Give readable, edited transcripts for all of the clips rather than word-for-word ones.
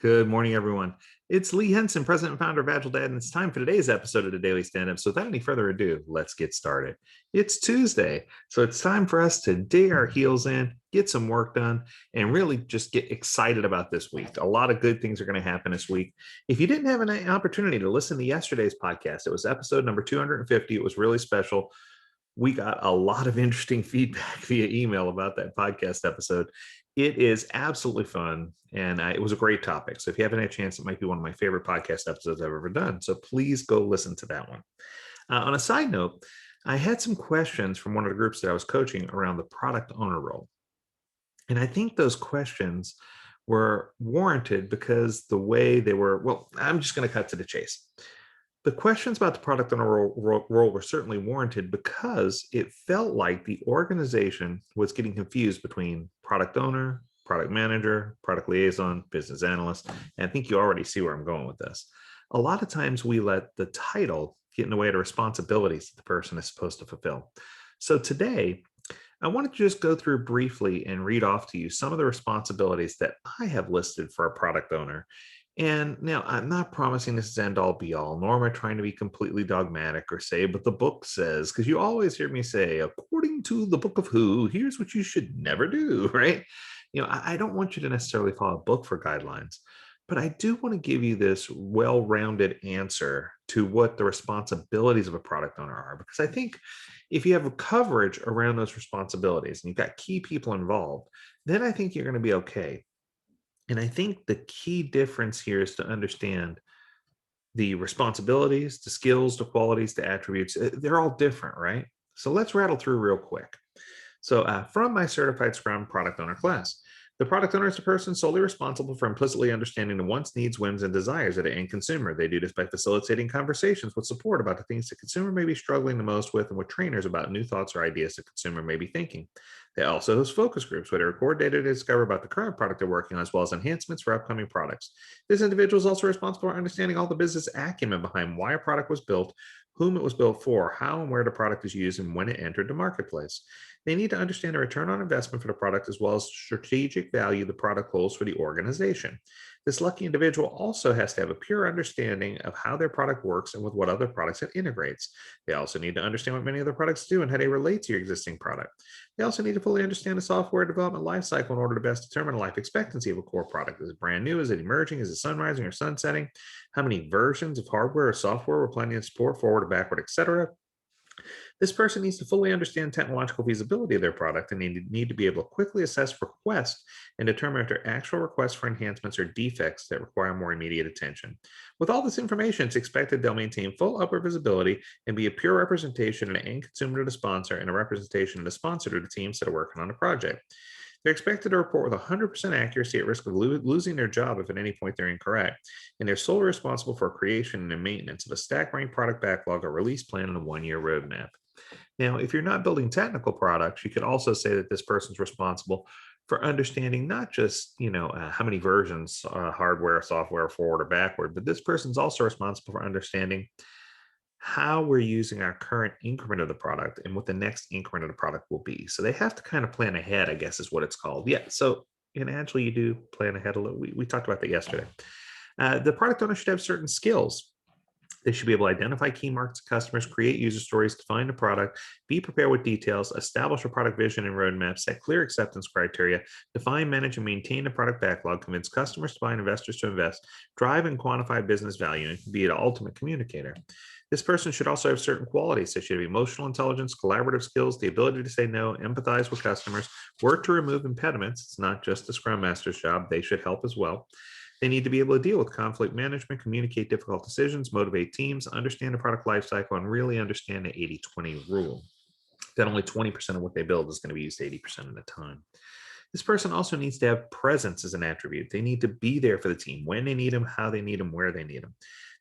Good morning, everyone. It's Lee Henson, president and founder of AgileDad, and it's time for today's episode of the Daily Stand-Up. So without any further ado, let's get started. It's Tuesday, so it's time for us to dig our heels in, get some work done, and really just get excited about this week. A lot of good things are going to happen this week. If you didn't have an opportunity to listen to yesterday's podcast, it was episode number 250. It was really special. We got a lot of interesting feedback via email about that podcast episode. It is absolutely fun, and it was a great topic. So if you haven't had a chance, it might be one of my favorite podcast episodes I've ever done. So please go listen to that one. On a side note, I had some questions from one of the groups that I was coaching around the product owner role. And I think those questions were warranted because the way they were, well, I'm just going to cut to the chase. The questions about the product owner role were certainly warranted because it felt like the organization was getting confused between product owner, product manager, product liaison, business analyst. And I think you already see where I'm going with this. A lot of times we let the title get in the way of the responsibilities that the person is supposed to fulfill. So today, I wanted to just go through briefly and read off to you some of the responsibilities that I have listed for a product owner. And now I'm not promising this is end all be all, nor am I trying to be completely dogmatic or say, but the book says, because you always hear me say, according to the book of who, here's what you should never do, right? I don't want you to necessarily follow a book for guidelines, but I do want to give you this well-rounded answer to what the responsibilities of a product owner are, because I think if you have coverage around those responsibilities and you've got key people involved, then I think you're going to be okay. And I think the key difference here is to understand the responsibilities, the skills, the qualities, the attributes. They're all different, right? So let's rattle through real quick. So from my certified Scrum product owner class, the product owner is the person solely responsible for implicitly understanding the wants, needs, whims, and desires of the end consumer. They do this by facilitating conversations with support about the things the consumer may be struggling the most with and with trainers about new thoughts or ideas the consumer may be thinking. They also host focus groups where they record data to discover about the current product they're working on as well as enhancements for upcoming products. This individual is also responsible for understanding all the business acumen behind why a product was built, whom it was built for, how and where the product is used, and when it entered the marketplace. They need to understand the return on investment for the product as well as strategic value the product holds for the organization. This lucky individual also has to have a pure understanding of how their product works and with what other products it integrates. They also need to understand what many other products do and how they relate to your existing product. They also need to fully understand the software development lifecycle in order to best determine the life expectancy of a core product. Is it brand new? Is it emerging? Is it sunrising or sunsetting? How many versions of hardware or software we're planning to support forward or backward, etc. This person needs to fully understand technological feasibility of their product and they need to be able to quickly assess requests and determine if there are actual requests for enhancements or defects that require more immediate attention. With all this information, it's expected they'll maintain full upward visibility and be a pure representation of the end consumer to the sponsor and a representation of the sponsor to the teams that are working on the project. They're expected to report with 100% accuracy at risk of losing their job if at any point they're incorrect, and they're solely responsible for creation and maintenance of a stack-rank product backlog, a release plan, and a one-year roadmap. Now, if you're not building technical products, you could also say that this person's responsible for understanding not just how many versions, hardware, software, forward or backward, but this person's also responsible for understanding how we're using our current increment of the product and what the next increment of the product will be. So they have to kind of plan ahead, I guess is what it's called. Yeah. So in Agile, you do plan ahead a little. We talked about that yesterday. The product owner should have certain skills. They should be able to identify key markets and customers, create user stories, define the product, be prepared with details, establish a product vision and roadmap, set clear acceptance criteria, define, manage, and maintain the product backlog, convince customers to buy and investors to invest, drive and quantify business value, and be an ultimate communicator. This person should also have certain qualities. They should have emotional intelligence, collaborative skills, the ability to say no, empathize with customers, work to remove impediments. It's not just the Scrum Master's job. They should help as well. They need to be able to deal with conflict management, communicate difficult decisions, motivate teams, understand the product lifecycle, and really understand the 80-20 rule. That only 20% of what they build is going to be used 80% of the time. This person also needs to have presence as an attribute. They need to be there for the team when they need them, how they need them, where they need them.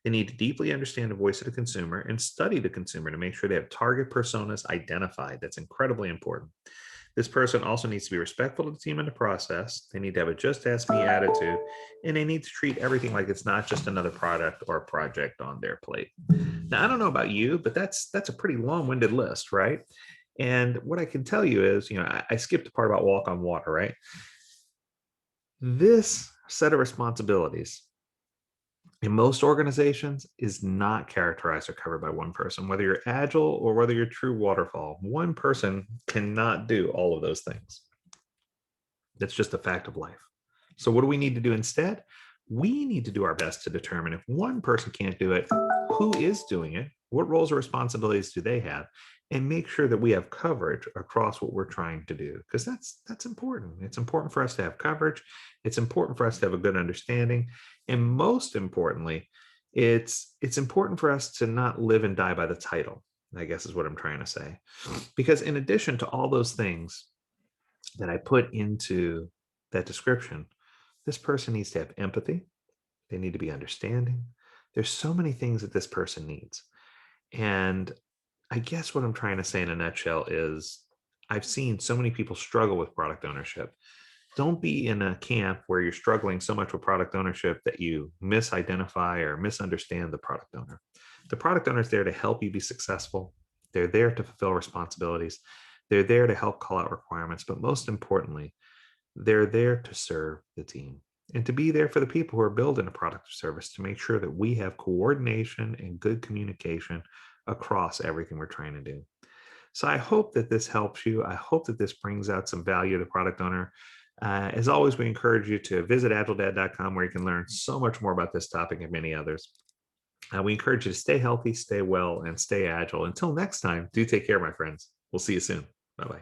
They need to deeply understand the voice of the consumer and study the consumer to make sure they have target personas identified. That's incredibly important. This person also needs to be respectful to the team in the process. They need to have a just ask me attitude, and they need to treat everything like it's not just another product or project on their plate. Now, I don't know about you, but that's a pretty long-winded list, right? And what I can tell you is, I skipped the part about walk on water, right? This set of responsibilities in most organizations is not characterized or covered by one person. Whether you're agile or whether you're true waterfall, one person cannot do all of those things. That's just a fact of life. So what do we need to do instead? We need to do our best to determine if one person can't do it, who is doing it, what roles or responsibilities do they have, and make sure that we have coverage across what we're trying to do, because that's important. It's important for us to have coverage. It's important for us to have a good understanding. And most importantly, it's important for us to not live and die by the title, I guess is what I'm trying to say. Because in addition to all those things that I put into that description, this person needs to have empathy. They need to be understanding. There's so many things that this person needs. And I guess what I'm trying to say in a nutshell is I've seen so many people struggle with product ownership. Don't be in a camp where you're struggling so much with product ownership that you misidentify or misunderstand the product owner. The product owner is there to help you be successful. They're there to fulfill responsibilities. They're there to help call out requirements. But most importantly, they're there to serve the team and to be there for the people who are building a product or service to make sure that we have coordination and good communication across everything we're trying to do. So I hope that this helps you. I hope that this brings out some value to the product owner. As always, we encourage you to visit agiledad.com where you can learn so much more about this topic and many others. We encourage you to stay healthy, stay well, and stay agile. Until next time, do take care, my friends. We'll see you soon. Bye-bye.